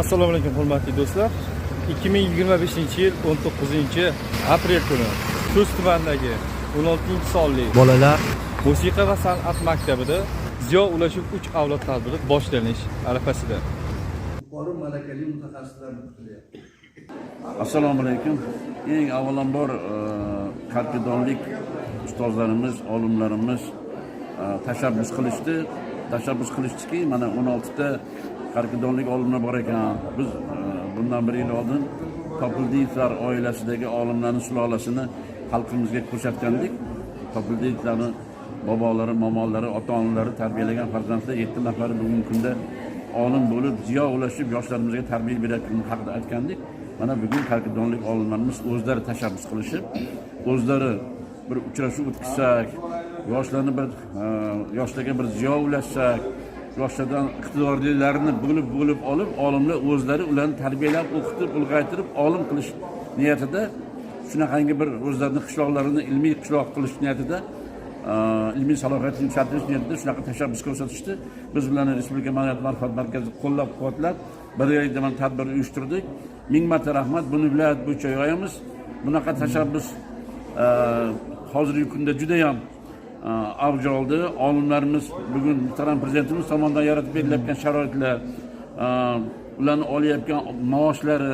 Assalomu alaykum hurmatli do'stlar. 2025-yil 19-aprel kuni Chust tumanidagi 16-sonli bolalar musiqa va san'at maktabida Ziyo Ulashev 3 avlod tadbiri boshlanish arafasida. Yuqori malakali mutaxassislarni kutilyapti. Assalomu alaykum. Eng avvalambor karkidonlik ustozlarimiz, olimlarimiz tashabbus qilishdiki, mana 16 ta karkidonlik olimlar bor ekan. Biz bundan bir yil oldin Topildiyevlar oilasidagi olimlarning sulolasini xalqimizga ko'rsatgandik. Topildiyevlarning bobolari, momolari, ota-onalari tarbiyalagan farzandlar 7 nafari bugungi kunda olim bo'lib, Ziyo Ulashev yoshlarimizga tarbiya berayotgani haqida aytgandik. Mana bugun karkidonlik olimlarimiz o'zlari tashabbus qilishib, o'zlari bir uchrashuv o'tkazsak, yoshlarni yoshlarga bir ziyo ulashsak, yoshlardan iqtidorlilarini bo'lib olib, olimlar o'zlari ularni tarbiyalab, o'qitib, ulg'aytirib, olim qilish niyatida, shunaqangi bir o'zlarining qishloqlarini ilmiy qishloq qilish niyatida, ilmiy salohiyatni yuksaltirish niyatida shunaqa tashabbus ko'rsatishdi. Biz ularni Respublika ma'naviyat ma'rifat markazi qo'llab-quvvatlab, birgalikda mana tadbir uyushtirdik. Ming marta rahmat. Buni viloyat bo'yicha yoyamiz. Bunaqa tashabbus hozirgi kunda juda ham avj oldi. Olimlarimiz bugun muhtaram prezidentimiz tomonidan yaratib berilayotgan sharoitlar, ularni olayotgan maoshlari,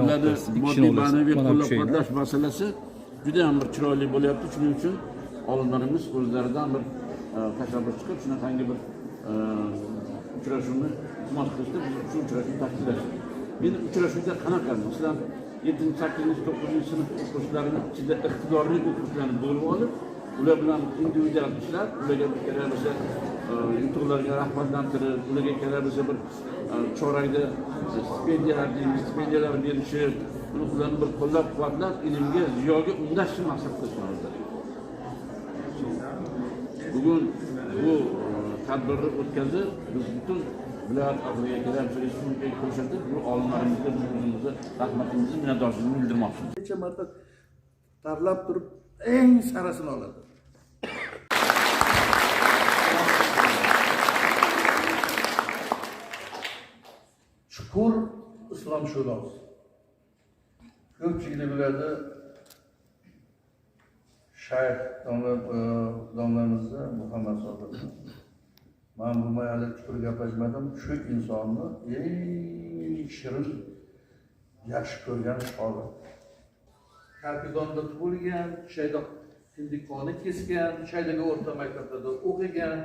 ularni moddiy ma'naviy qo'llab-quvvatlash masalasi juda ham bir chiroyli bo'lyapti. Shuning uchun olimlarimiz o'zlaridan bir tashabbus chiqib, shunaqangi bir uchrashuvni xizmat qilishdi. Biz shu uchrashuvni tashkillashdik. Men uchrashuvda qanaqa, masalan, 7-8-9-sinf o'quvchilarini ichida iqtidorli o'quvchilarni bo'lib olib, ular bilan individual ishlab, ularga kerak bo'lsa yutuqlarga rag'batlantirib, ularga kerak bo'lsa bir chorakda stipendiyalar berishib, ularni bir qo'llab-quvvatlab, ilmga, ziyoga undashni maqsad qilishmoqda. Bugun bu tadbirni o'tkazib, biz butun viloyat ahliga kerak bo'lsa respublikaga ko'rsatib, bu olimlarimizga o'zimizni rahmatimizni, minnatdorchiligimizni bildirmoqchimiz. Necha marta tanlab turib eng sarasini oladi. Chuqur islom shulosi. Ko'pchilik biladi, shayx domlamizni Muhammad Sodiq. Men bu mayali chuqur gaplashmadim. Shu insonni eng shirin yaxshi ko'rgan shogird. Karkidonda tug'ilgan, Shaydoq Hindikoni kesgan, Shaydagi o'rta maktabda o'qigan.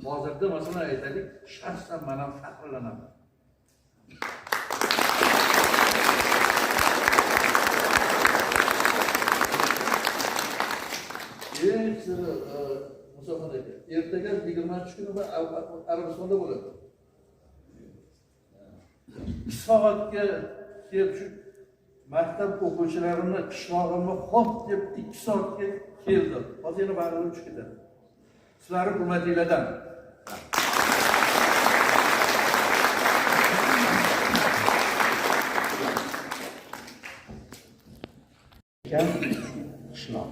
Hozirda masalan aytaylik, shaxsan men ham faxrlanaman. Ertaga 20-kuni Arabistonda bo'ladi. 2 soatga kelib shu maktab o'quvchilarini qishlog'imga hop deb 2 soatga keldi. Hozir yana bag'rim uchib ketadi. Sizlarning hurmatinglardan. qishloq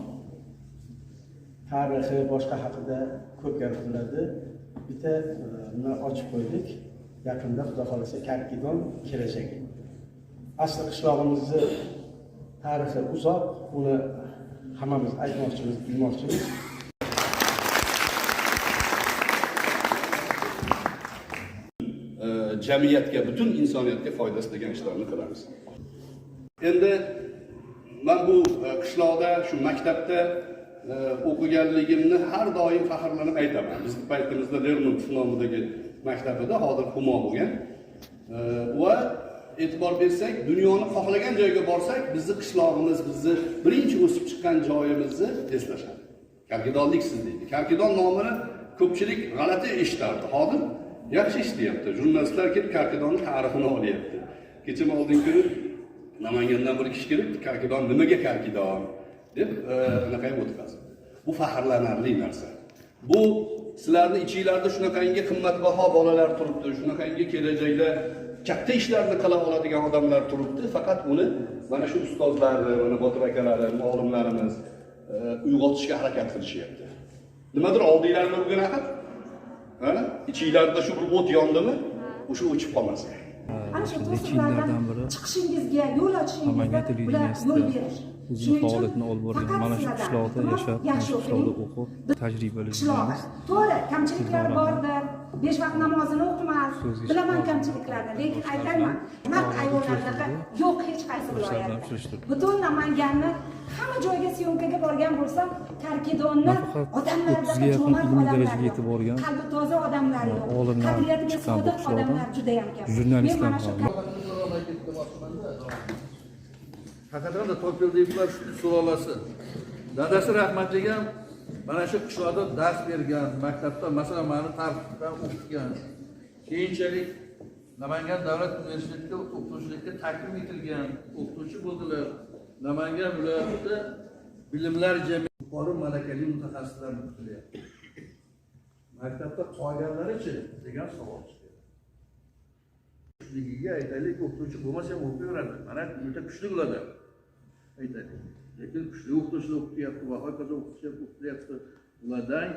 tarixi boshqa haqida ko'p gapiriladi. Bitta uni ochib qo'ydik. Yaqinda xudo xolasa Karkidon kelajagi. Asli qishlog'imizni tarixi uzoq, uni hammamiz aytmoqchimiz, bilmoqchimiz. Jamiyatga, butun insoniyatga foydasi degan ishlarni qilamiz. Endi men bu qishloqda, shu maktabda o'qiganligimni har doim faxrlanib aytaman. Bizning paytimizda Lermontov nomidagi maktabida hozir Humo bo'lgan. Va e'tibor bersak, dunyoni xohlagan joyga borsak, bizning qishlog'imiz, bizni birinchi o'sib chiqqan joyimizni eslashadi. Karkidonliksiz deydi. Karkidon nomini ko'pchilik g'alati eshitardi. Hozir yaxshi eshityapti. Jurnalistlar kelib Karkidonning tarixini olyapti. Kecha oldingi kuni Namangandan bir kishi kelib, Karkidon nimaga Karkidon deb anaqa o'tkazdi. Bu faxrlanarli narsa. Bu sizlarning ichingizda shunaqangi qimmatbaho bolalar turibdi, shunaqangi kelajakda katta ishlarni qila oladigan odamlar turibdi. Faqat uni mana shu ustozlarni, mana Botir akalarim, olimlarimiz uyg'otishga harakat qilishyapti. Nimadir oldinglarmi bugun axir? Ha? Ichingizda shu bir o't yondimi? O'sha o'chib qolmasin. ana shu lechillardan to'siqlardan biri chiqishingizga, yo'l ochishingizga Namangan ular yo'l televideniyasida berish. o'zini faoliyatini olib borgan, mana shu qishloqda yashab, mana shu qishloqda o'qib, tajribali qishlog'i. To'g'ri, kamchiliklar bordir. 5 vaqt namozini o'qimas. Bilaman kamchiliklarni, lekin aytayman, mart ayollardaqa yo'q hech qaysi viloyatda. Butun Namanganni hamma joyga syomkaga borgan bo'lsam, Karkidonni odamlarda jo'mard odamlar yetib borgan. Qalbi toza odamlar yo'q. Qadriyatiga sodiq odamlar juda ham kam. Jurnalistlar ham. Haqiqatda Topildiyevlar sulolasi. Dadasi rahmatli ham mana shu qishloqda dars bergan, maktabda masalan meni tartibdan o'qitgan. Keyinchalik Namangan davlat universitetiga o'qituvchilikka taklif etilgan, o'qituvchi bo'ldilar. Namangan viloyatida bilimlar jamiyati yuqori malakali mutaxassislarni kutilyapti. Maktabda qolganlarichi degan savol chiqdi. Kuchligiga aytaylik, o'qituvchi bo'lmasa ham o'qiyveradi. Mana juda kuchli ularda. Aytaylik. Lekin kuchli o'qituvchilar o'qityapti va hokazo o'qituvchilar o'qityapti. Ulardan